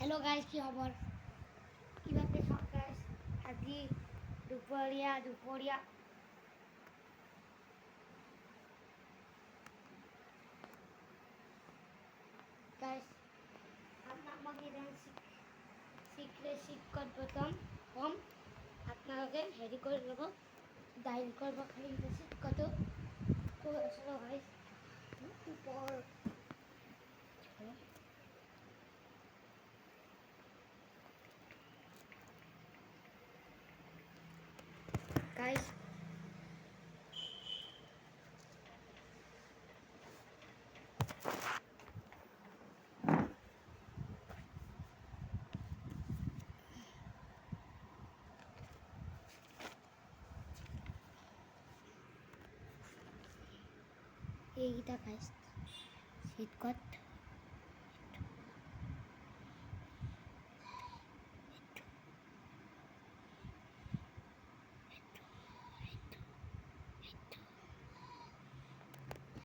Hello guys, কি খবর? কিভাবে সব গাইস? আজি দুপুরিয়া গাইস, আমাকে শিক্ষক প্রথম আপনাকে হেৰি কৰি ল'ব, ডাইল কৰিব খালি কত তো আসলে গাইস উপর গাইস এইটা গাইস শিক্ষক